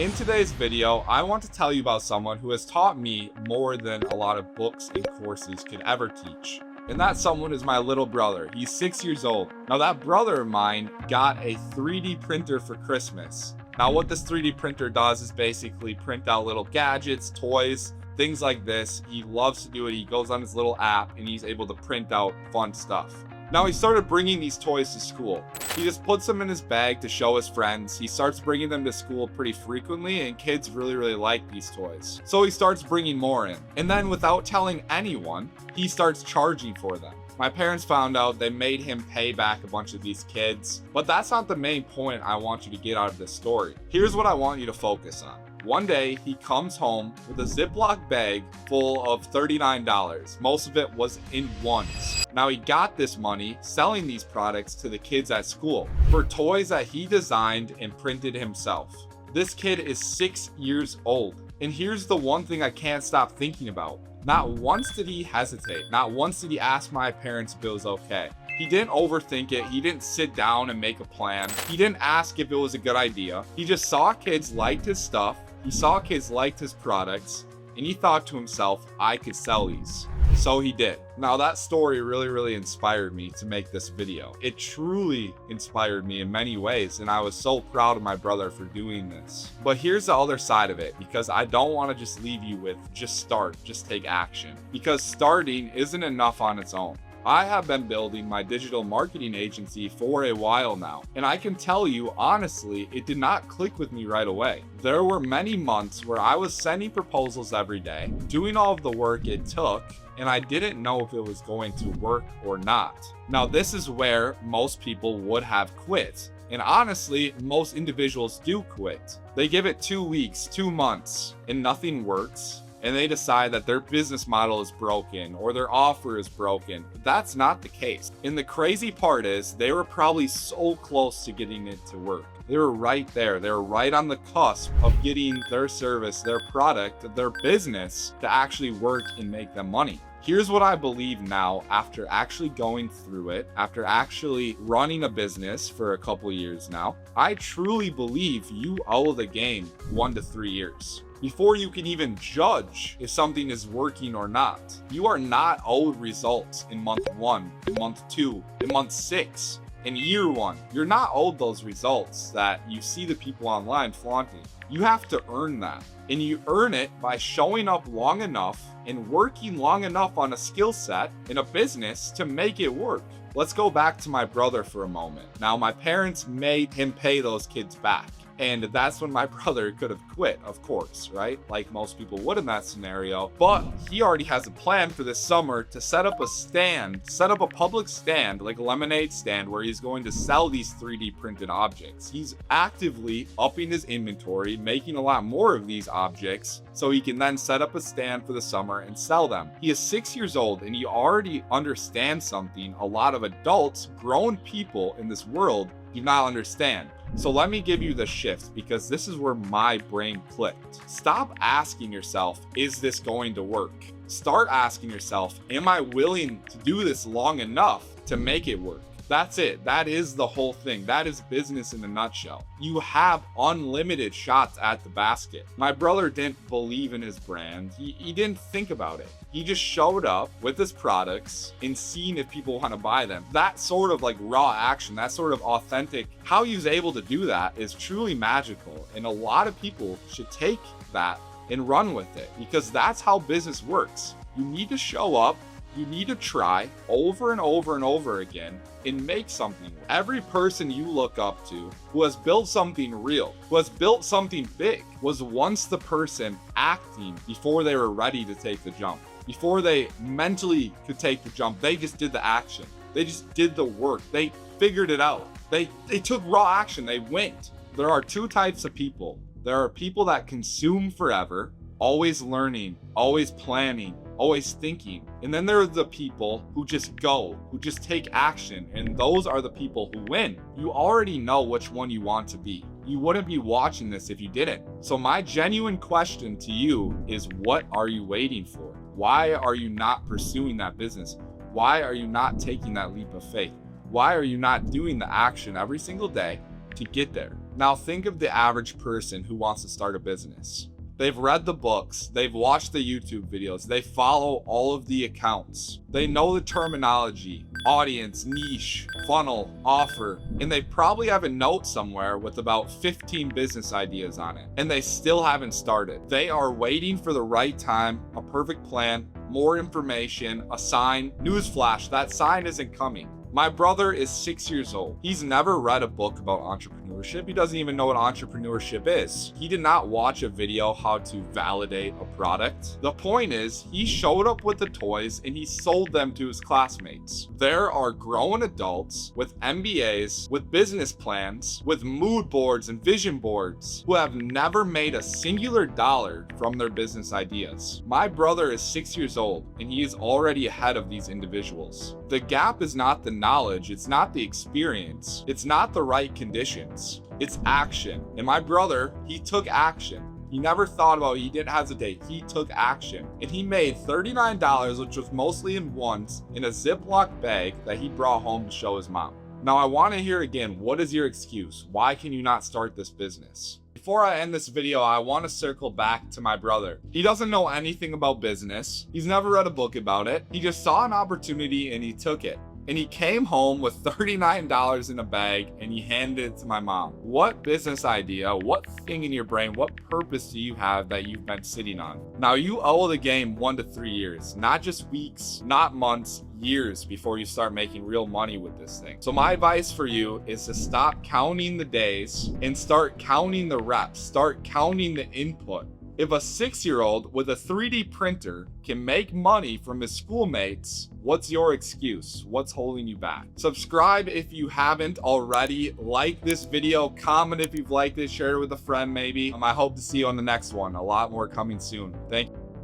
In today's video, I want to tell you about someone who has taught me more than a lot of books and courses could ever teach. And that someone is my little brother. He's 6 years old. Now that brother of mine got a 3D printer for Christmas. Now what this 3D printer does is basically print out little gadgets, toys, things like this. He loves to do it. He goes on his little app and he's able to print out fun stuff. Now he started bringing these toys to school. He just puts them in his bag to show his friends. He starts bringing them to school pretty frequently and kids really like these toys. So he starts bringing more in. And then without telling anyone, he starts charging for them. My parents found out, they made him pay back a bunch of these kids. But that's not the main point I want you to get out of this story. Here's what I want you to focus on. One day, he comes home with a Ziploc bag full of $39. Most of it was in ones. Now he got this money selling these products to the kids at school for toys that he designed and printed himself. This kid is 6 years old. And here's the one thing I can't stop thinking about. Not once did he hesitate. Not once did he ask my parents if it was okay. He didn't overthink it. He didn't sit down and make a plan. He didn't ask if it was a good idea. He just saw kids liked his stuff. He saw kids liked his products, and he thought to himself, I could sell these. So he did. Now that story really inspired me to make this video. It truly inspired me in many ways, and I was so proud of my brother for doing this. But here's the other side of it, because I don't want to just leave you with just start, just take action. Because starting isn't enough on its own. I have been building my digital marketing agency for a while now, and I can tell you honestly, it did not click with me right away. There were many months where I was sending proposals every day, doing all of the work it took, and I didn't know if it was going to work or not. Now this is where most people would have quit. And honestly, most individuals do quit. They give it 2 weeks, 2 months, and nothing works. And they decide that their business model is broken or their offer is broken. But that's not the case. And the crazy part is they were probably so close to getting it to work. They were right there. They were right on the cusp of getting their service, their product, their business to actually work and make them money. Here's what I believe now after actually going through it, after actually running a business for a couple years now. I truly believe you owe the game 1 to 3 years. Before you can even judge if something is working or not. You are not owed results in month 1, in month 2, in month 6, in year 1. You're not owed those results that you see the people online flaunting. You have to earn that. And you earn it by showing up long enough and working long enough on a skill set in a business to make it work. Let's go back to my brother for a moment. Now, my parents made him pay those kids back. And that's when my brother could have quit, of course, right? Like most people would in that scenario. But he already has a plan for this summer to set up a stand, set up a public stand, like a lemonade stand, where he's going to sell these 3D printed objects. He's actively upping his inventory, making a lot more of these objects, so he can then set up a stand for the summer and sell them. He is 6 years old and he already understands something a lot of adults, grown people in this world do not understand. So let me give you the shift, because this is where my brain clicked. Stop asking yourself, is this going to work? Start asking yourself, am I willing to do this long enough to make it work? That's it. That is the whole thing. That is business in a nutshell. You have unlimited shots at the basket. My brother didn't believe in his brand. He didn't think about it. He just showed up with his products and seeing if people want to buy them. That sort of like raw action, that sort of authentic, how he was able to do that is truly magical. And a lot of people should take that and run with it, because that's how business works. You need to show up. You need to try over and over again and make something. Every person you look up to who has built something real, who has built something big, was once the person acting before they were ready to take the jump. Before they mentally could take the jump, they just did the action. They just did the work. They figured it out. They took raw action. They went. There are 2 types of people. There are people that consume forever, always learning, always planning, always thinking. And then there are the people who just go, who just take action. And those are the people who win. You already know which one you want to be. You wouldn't be watching this if you didn't. So my genuine question to you is, what are you waiting for? Why are you not pursuing that business? Why are you not taking that leap of faith? Why are you not doing the action every single day to get there? Now think of the average person who wants to start a business. They've read the books, they've watched the YouTube videos, they follow all of the accounts. They know the terminology, audience, niche, funnel, offer, and they probably have a note somewhere with about 15 business ideas on it, and they still haven't started. They are waiting for the right time, a perfect plan, more information, a sign. Newsflash, that sign isn't coming. My brother is 6 years old. He's never read a book about entrepreneurship. He doesn't even know what entrepreneurship is. He did not watch a video how to validate a product. The point is, he showed up with the toys and he sold them to his classmates. There are grown adults with MBAs, with business plans, with mood boards and vision boards who have never made a singular dollar from their business ideas. My brother is 6 years old and he is already ahead of these individuals. The gap is not the knowledge, it's not the experience, it's not the right conditions, it's action. And my brother, he took action. He never thought about it, he didn't hesitate, he took action. And he made $39, which was mostly in ones, in a Ziploc bag that he brought home to show his mom. Now I want to hear again, what is your excuse? Why can you not start this business? Before I end this video, I want to circle back to my brother. He doesn't know anything about business. He's never read a book about it. He just saw an opportunity and he took it. And he came home with $39 in a bag and he handed it to my mom. What business idea, what thing in your brain, what purpose do you have that you've been sitting on? Now you owe the game 1 to 3 years, not just weeks, not months, years before you start making real money with this thing. So my advice for you is to stop counting the days and start counting the reps, start counting the input. If a 6-year-old with a 3D printer can make money from his schoolmates, what's your excuse? What's holding you back? Subscribe if you haven't already. Like this video, comment if you've liked it, share it with a friend maybe. I hope to see you on the next one. A lot more coming soon. Thank you.